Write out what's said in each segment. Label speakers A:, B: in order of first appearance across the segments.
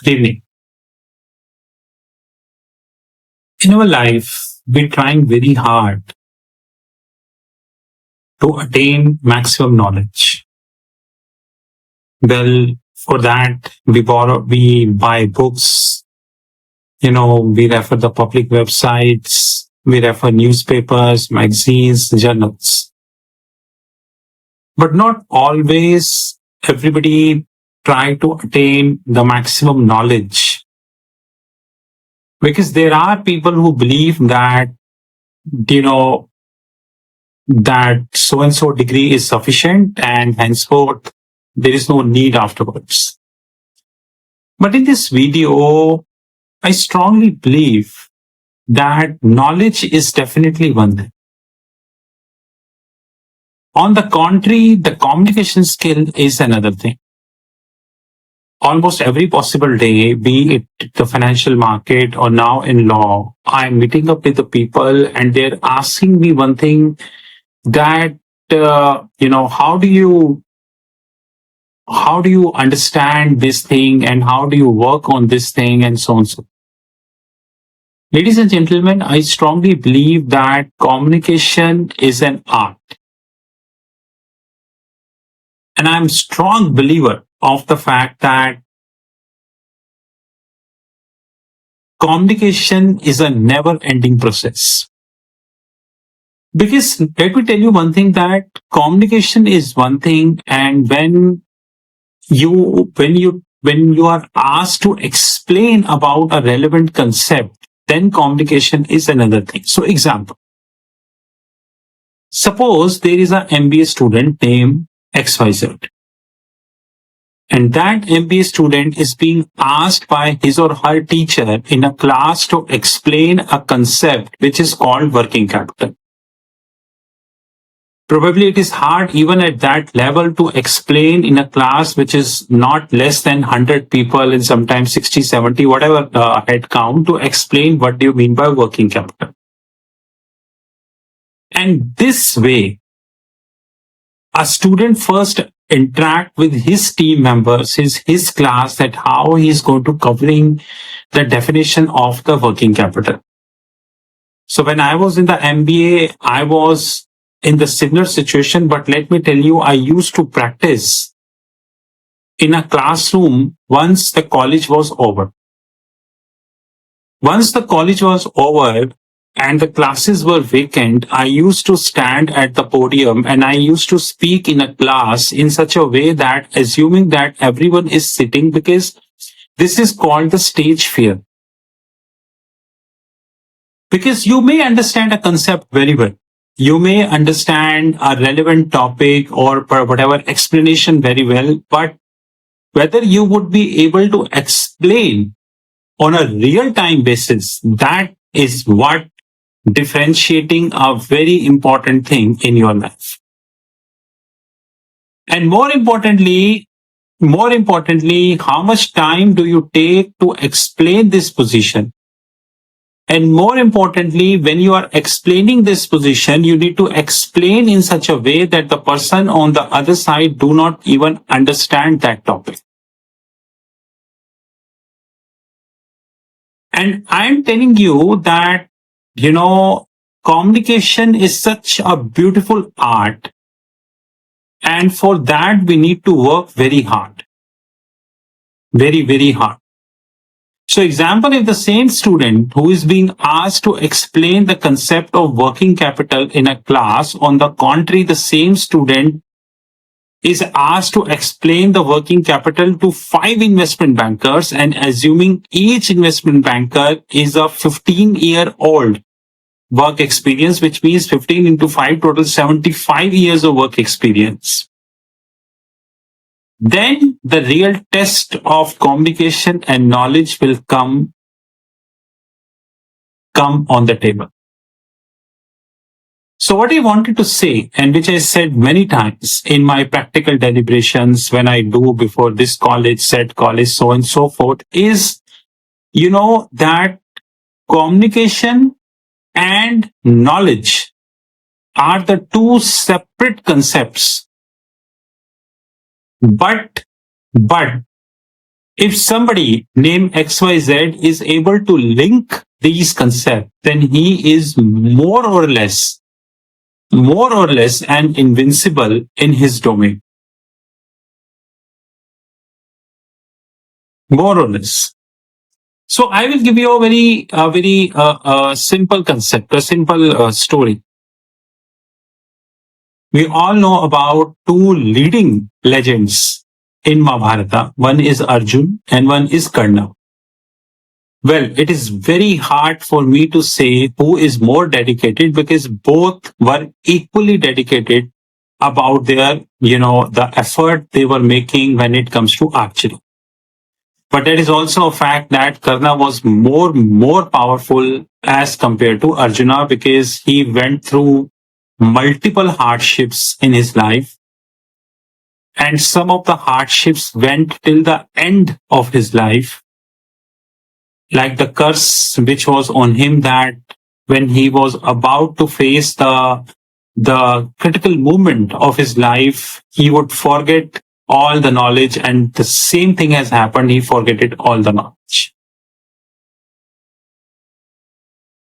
A: Good evening. In our life, we're trying very hard to attain maximum knowledge. Well, for that, we buy books, we refer the public websites, we refer newspapers, magazines, journals. But not always everybody try to attain the maximum knowledge. Because there are people who believe that, you know, that so and so degree is sufficient and henceforth there is no need afterwards. But in this video, I strongly believe that knowledge is definitely one thing. On the contrary, the communication skill is another thing. Almost every possible day, be it the financial market or now in law, I'm meeting up with the people and they're asking me one thing that, how do you understand this thing and how do you work on this thing and so on. So, ladies and gentlemen, I strongly believe that communication is an art. And I'm a strong believer of the fact that communication is a never ending process. Because let me tell you one thing, that communication is one thing, and when you are asked to explain about a relevant concept, then communication is another thing. So example, suppose there is an MBA student named XYZ, and that MBA student is being asked by his or her teacher in a class to explain a concept which is called working capital. Probably it is hard even at that level to explain in a class which is not less than 100 people and sometimes 60, 70, whatever head count, to explain what do you mean by working capital. And this way, a student first interact with his team members, his class, that how he is going to covering the definition of the working capital. So when I was in the MBA, I was in the similar situation, but let me tell you, I used to practice in a classroom once the college was over. Once the college was over and the classes were vacant, I used to stand at the podium and I used to speak in a class in such a way that, assuming that everyone is sitting, because this is called the stage fear. Because you may understand a concept very well. You may understand a relevant topic or whatever explanation very well, but whether you would be able to explain on a real-time basis, that is what differentiating a very important thing in your life. And more importantly, how much time do you take to explain this position? And more importantly, when you are explaining this position, you need to explain in such a way that the person on the other side do not even understand that topic. And I'm telling you that, communication is such a beautiful art. And for that, we need to work very hard. Very, very hard. So example, if the same student who is being asked to explain the concept of working capital in a class, on the contrary, the same student is asked to explain the working capital to 5 investment bankers, and assuming each investment banker is a 15-year-old work experience, which means 15 into 5, total 75 years of work experience. Then the real test of communication and knowledge will come on the table. So what I wanted to say, and which I said many times in my practical deliberations when I do before this college, said college, so and so forth, is, that communication and knowledge are the two separate concepts. But If somebody named XYZ is able to link these concepts, then he is more or less an invincible in his domain. More or less. So I will give you a very simple concept, a simple story. We all know about two leading legends in Mahabharata. One is Arjun and one is Karna. Well, it is very hard for me to say who is more dedicated because both were equally dedicated about the effort they were making when it comes to archery. But there is also a fact that Karna was more powerful as compared to Arjuna because he went through multiple hardships in his life, and some of the hardships went till the end of his life, like the curse which was on him, that when he was about to face the critical moment of his life, he would forget all the knowledge, and the same thing has happened. He forgetted all the knowledge.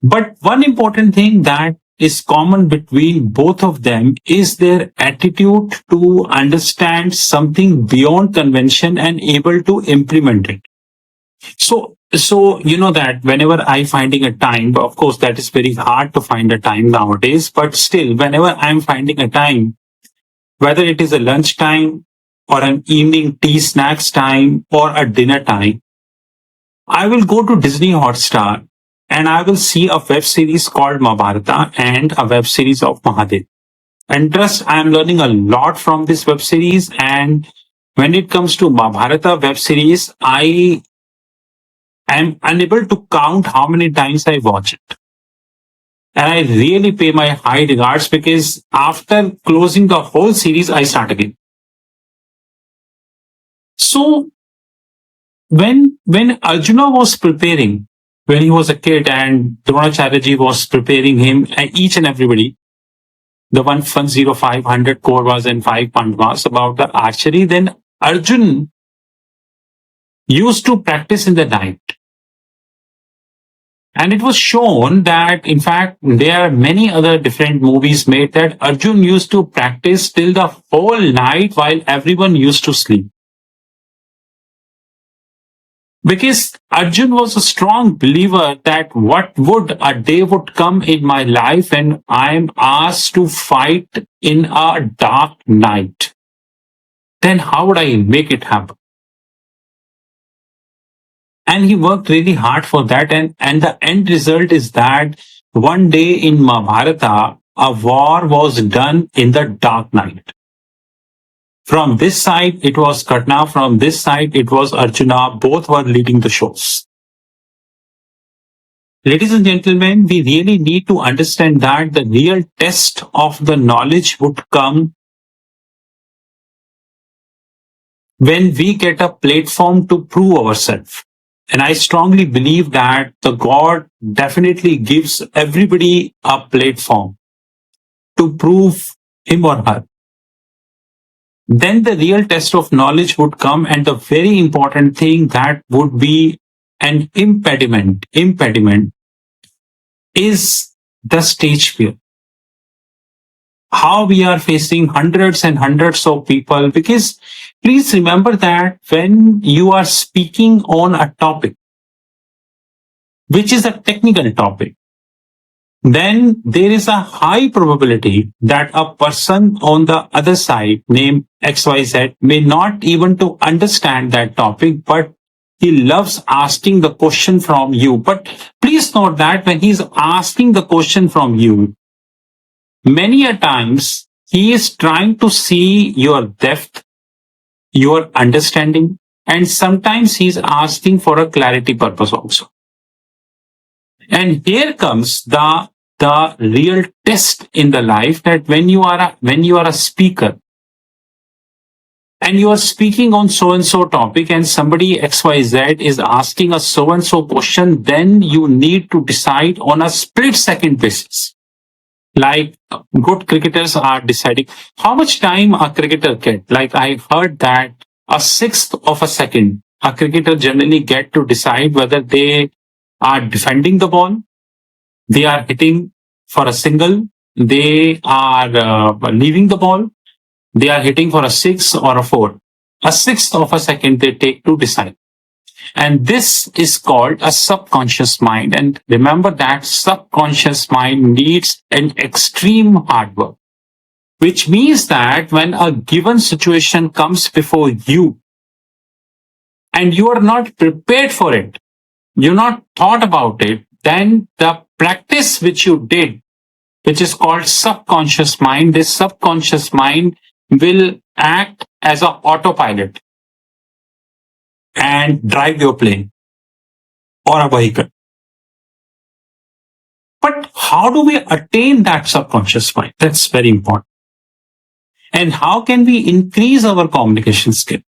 A: But one important thing that is common between both of them is their attitude to understand something beyond convention and able to implement it. So you know that whenever I finding a time, of course that is very hard to find a time nowadays, but still whenever I'm finding a time, whether it is a lunch time or an evening tea snacks time or a dinner time, I will go to Disney Hotstar and I will see a web series called Mahabharata and a web series of Mahadev. And trust, I am learning a lot from this web series. And when it comes to Mahabharata web series, I am unable to count how many times I watch it. And I really pay my high regards because after closing the whole series, I start again. So when Arjuna was preparing, when he was a kid and Dronacharya was preparing him, each and everybody, the 10500 Kauravas and 5 Pandavas about the archery, then Arjun used to practice in the night. And it was shown that, in fact, there are many other different movies made that Arjun used to practice till the whole night while everyone used to sleep. Because Arjun was a strong believer that a day would come in my life when I am asked to fight in a dark night. Then how would I make it happen? And he worked really hard for that. And the end result is that one day in Mahabharata, a war was done in the dark night. From this side, it was Karna. From this side, it was Arjuna. Both were leading the shows. Ladies and gentlemen, we really need to understand that the real test of the knowledge would come when we get a platform to prove ourselves. And I strongly believe that the God definitely gives everybody a platform to prove him or her. Then the real test of knowledge would come, and the very important thing that would be an impediment is the stage fear. How we are facing hundreds and hundreds of people, because please remember that when you are speaking on a topic, which is a technical topic, then there is a high probability that a person on the other side named XYZ may not even to understand that topic, but he loves asking the question from you. But please note that when he's asking the question from you, many a times he is trying to see your depth, your understanding, and sometimes he's asking for a clarity purpose also. And here comes the real test in the life, that when you are a speaker and you are speaking on so and so topic and somebody XYZ is asking a so and so question, then you need to decide on a split second basis. Like good cricketers are deciding how much time a cricketer get. Like I heard that a sixth of a second a cricketer generally get to decide whether they are defending the ball, they are hitting for a single, they are leaving the ball, they are hitting for a six or a four. A sixth of a second they take to decide. And this is called a subconscious mind. And remember that subconscious mind needs an extreme hard work, which means that when a given situation comes before you and you are not prepared for it, you're not thought about it, then the practice which you did, which is called subconscious mind, this subconscious mind will act as an autopilot and drive your plane or a vehicle. But how do we attain that subconscious mind? That's very important. And how can we increase our communication skill?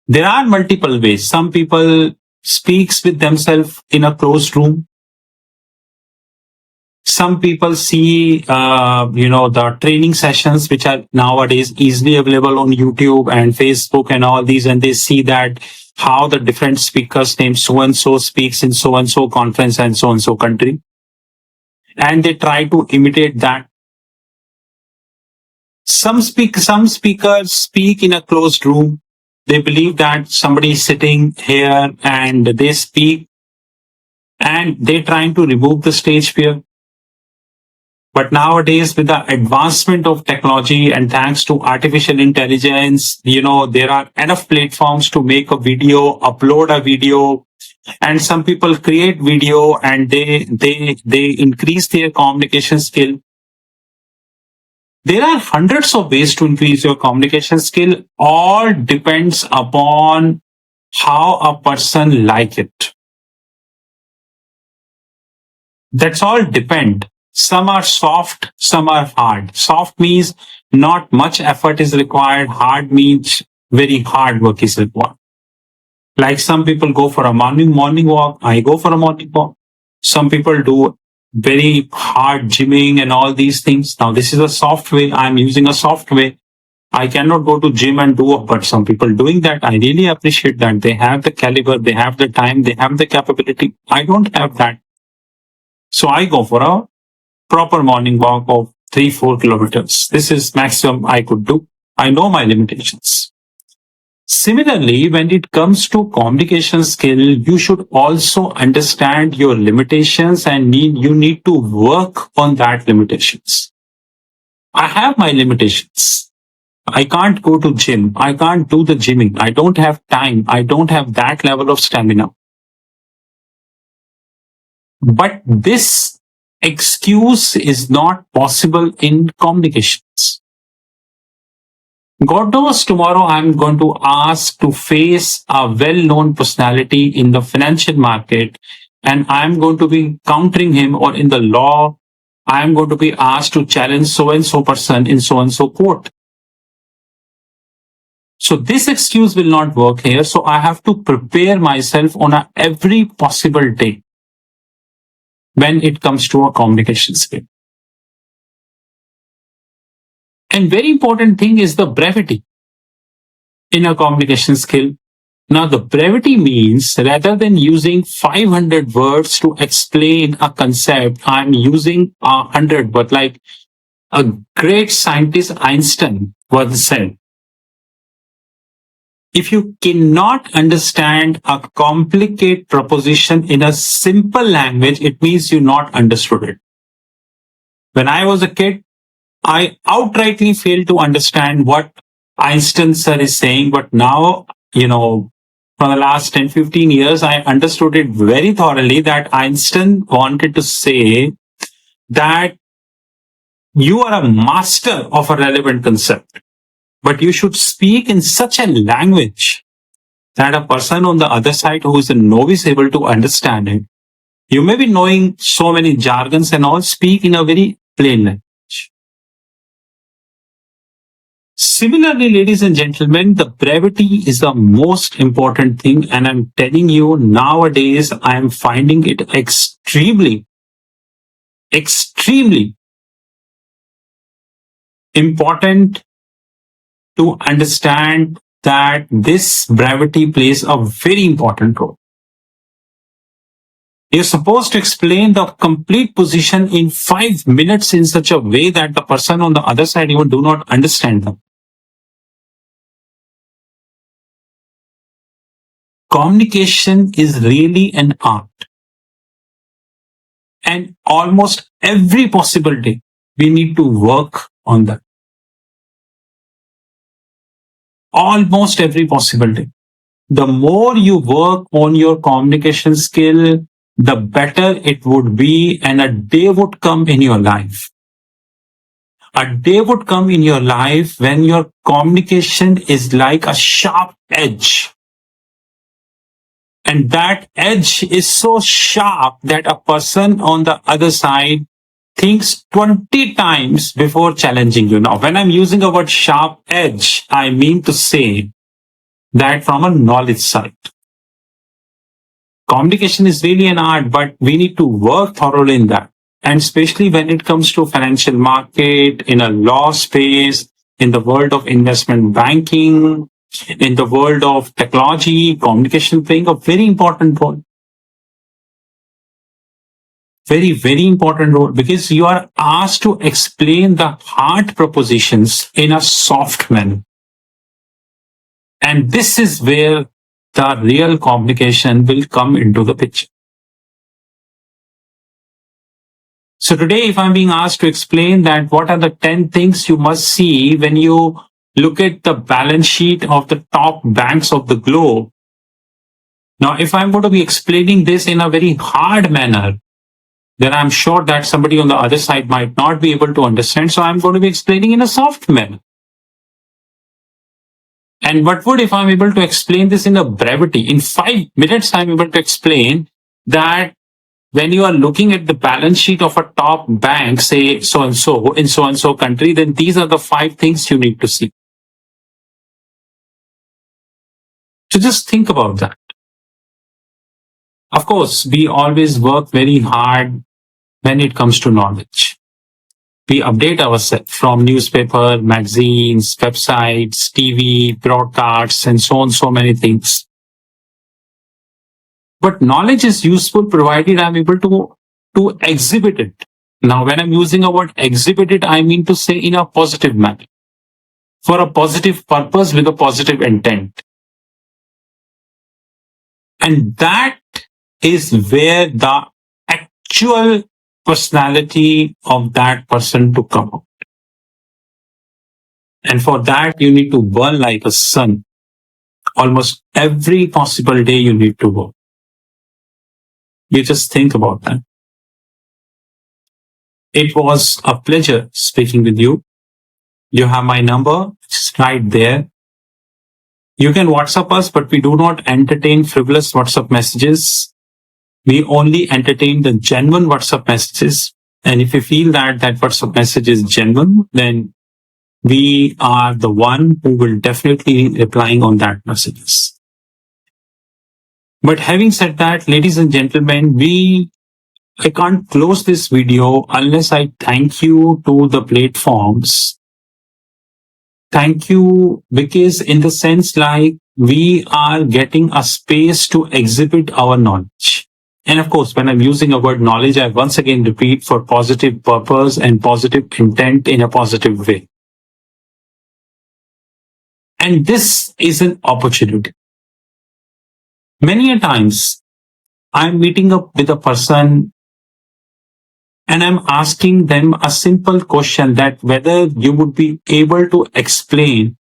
A: There are multiple ways. Some people speaks with themselves in a closed room. Some people see, the training sessions, which are nowadays easily available on YouTube and Facebook and all these, and they see that how the different speakers named so-and-so speaks in so-and-so conference and so-and-so country. And they try to imitate that. Some speakers speak in a closed room. They believe that somebody is sitting here and they speak and they're trying to remove the stage fear. But nowadays, with the advancement of technology and thanks to artificial intelligence, there are enough platforms to make a video, upload a video, and some people create video and they increase their communication skill. There are hundreds of ways to increase your communication skill. All depends upon how a person like it. That's all depend. Some are soft, some are hard. Soft means not much effort is required. Hard means very hard work is required. Like some people go for a morning walk. I go for a morning walk. Some people do very hard gymming and all these things. Now this is a soft way. I'm using a soft way. I cannot go to gym and do it, but some people doing that. I really appreciate that. They have the caliber, they have the time, they have the capability. I don't have that. So I go for a proper morning walk of 3-4 kilometers. This is maximum I could do. I know my limitations. Similarly, when it comes to communication skill, you should also understand your limitations and you need to work on that limitations. I have my limitations. I can't go to gym. I can't do the gymming. I don't have time. I don't have that level of stamina. But this excuse is not possible in communications. God knows tomorrow I'm going to ask to face a well-known personality in the financial market and I'm going to be countering him, or in the law, I'm going to be asked to challenge so-and-so person in so-and-so court. So this excuse will not work here. So I have to prepare myself on every possible day when it comes to a communication skill. And very important thing is the brevity in a communication skill. Now the brevity means rather than using 500 words to explain a concept, I'm using 100 words, like a great scientist Einstein once said. If you cannot understand a complicated proposition in a simple language, it means you not understood it. When I was a kid, I outrightly failed to understand what Einstein sir is saying, but now, for the last 10-15 years, I understood it very thoroughly that Einstein wanted to say that you are a master of a relevant concept, but you should speak in such a language that a person on the other side who is a novice able to understand it. You may be knowing so many jargons and all, speak in a very plain language. Similarly, ladies and gentlemen, the brevity is the most important thing. And I'm telling you, nowadays, I am finding it extremely important to understand that this brevity plays a very important role. You're supposed to explain the complete position in 5 minutes in such a way that the person on the other side even do not understand them. Communication is really an art. And almost every possible day, we need to work on that. Almost every possible day. The more you work on your communication skill, the better it would be, and a day would come in your life. A day would come in your life when your communication is like a sharp edge. And that edge is so sharp that a person on the other side thinks 20 times before challenging you. Now, when I'm using the word sharp edge, I mean to say that from a knowledge side. Communication is really an art, but we need to work thoroughly in that. And especially when it comes to financial market, in a law space, in the world of investment banking, in the world of technology, communication playing a very important role. Very, very important role, because you are asked to explain the hard propositions in a soft manner. And this is where the real communication will come into the picture. So today, if I'm being asked to explain that what are the 10 things you must see when you look at the balance sheet of the top banks of the globe. Now, if I'm going to be explaining this in a very hard manner, then I'm sure that somebody on the other side might not be able to understand. So I'm going to be explaining in a soft manner. And what would if I'm able to explain this in a brevity? In 5 minutes, I'm able to explain that when you are looking at the balance sheet of a top bank, say so and so in so and so country, then these are the 5 things you need to see. So just think about that. Of course, we always work very hard when it comes to knowledge. We update ourselves from newspaper, magazines, websites, TV, broadcasts, and so on, so many things. But knowledge is useful provided I'm able to exhibit it. Now, when I'm using a word exhibit it, I mean to say in a positive manner, for a positive purpose with a positive intent. And that is where the actual personality of that person to come out. And for that, you need to burn like a sun. Almost every possible day you need to work. You just think about that. It was a pleasure speaking with you. You have my number, it's right there. You can WhatsApp us, but we do not entertain frivolous WhatsApp messages. We only entertain the genuine WhatsApp messages. And if you feel that that WhatsApp message is genuine, then we are the one who will definitely be replying on that messages. But having said that, ladies and gentlemen, I can't close this video unless I thank you to the platforms. Thank you, because in the sense like we are getting a space to exhibit our knowledge. And of course, when I'm using a word knowledge, I once again repeat, for positive purpose and positive intent in a positive way. And this is an opportunity. Many a times, I'm meeting up with a person and I'm asking them a simple question, that whether you would be able to explain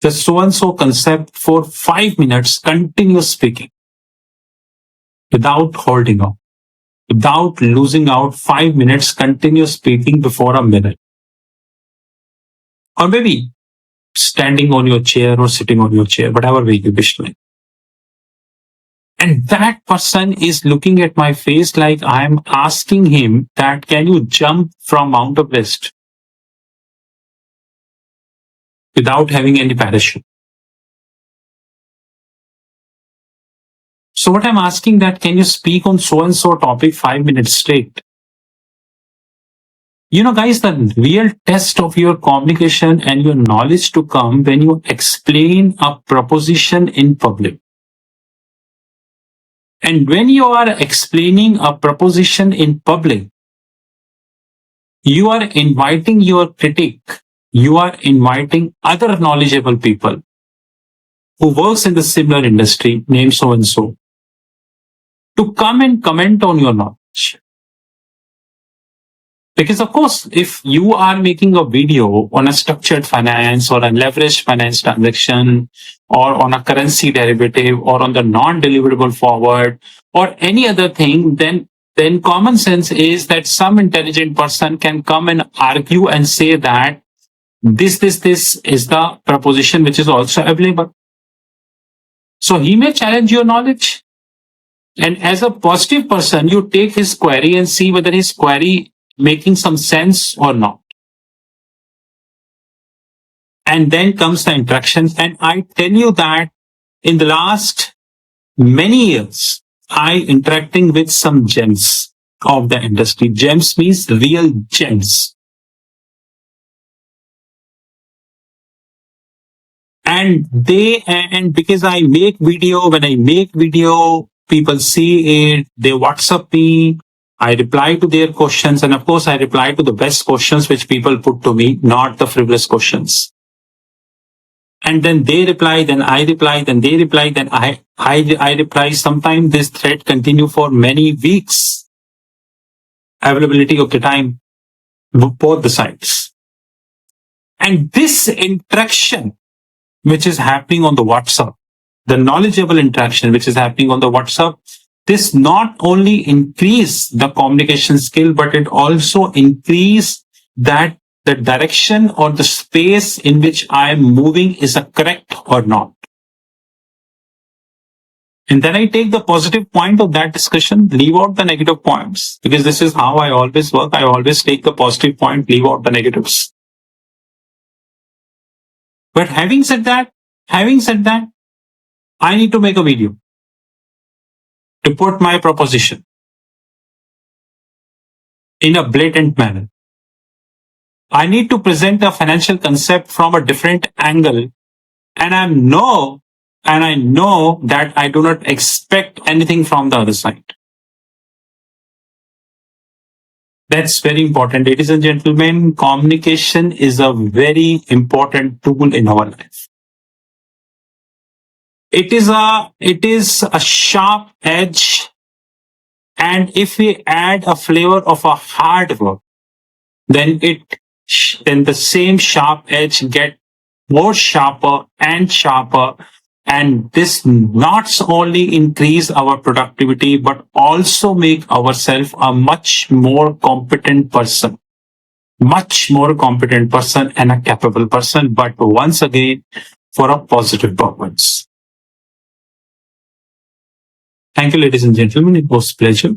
A: the so-and-so concept for 5 minutes, continuous speaking, without holding on, without losing out. 5 minutes continuous speaking before a mirror. Or maybe standing on your chair or sitting on your chair, whatever way you wish to. And that person is looking at my face like I'm asking him that, can you jump from Mount Everest without having any parachute? So what I'm asking that, can you speak on so and so topic 5 minutes straight Guys, the real test of your communication and your knowledge to come when you explain a proposition in public. And when you are explaining a proposition in public, you are inviting your critic, you are inviting other knowledgeable people who works in the similar industry, name so and so, to come and comment on your knowledge. Because of course, if you are making a video on a structured finance or a leveraged finance transaction or on a currency derivative or on the non-deliverable forward or any other thing, then common sense is that some intelligent person can come and argue and say that this is the proposition which is also available. So he may challenge your knowledge. And as a positive person, you take his query and see whether his query making some sense or not. And then comes the interaction. And I tell you that in the last many years, I interacting with some gems of the industry. Gems means real gems. And because I make video, when I make video, people see it, they WhatsApp me, I reply to their questions, and of course, I reply to the best questions which people put to me, not the frivolous questions. And then they reply, then I reply, then they reply, then I reply. Sometimes this thread continue for many weeks. Availability of the time, both the sides. And this interaction, which is happening on the WhatsApp, the knowledgeable interaction which is happening on the WhatsApp, this not only increase the communication skill, but it also increase that the direction or the space in which I am moving is a correct or not. And then I take the positive point of that discussion, leave out the negative points, because this is how I always work. I always take the positive point, leave out the negatives. But having said that, I need to make a video to put my proposition in a blatant manner. I need to present a financial concept from a different angle, and I know that I do not expect anything from the other side. That's very important. Ladies and gentlemen, communication is a very important tool in our life. It is a sharp edge, and if we add a flavor of a hard work, then the same sharp edge get more sharper and sharper, and this not only increase our productivity but also make ourselves a much more competent person and a capable person, but once again for a positive purpose. Thank you, ladies and gentlemen. It was a pleasure.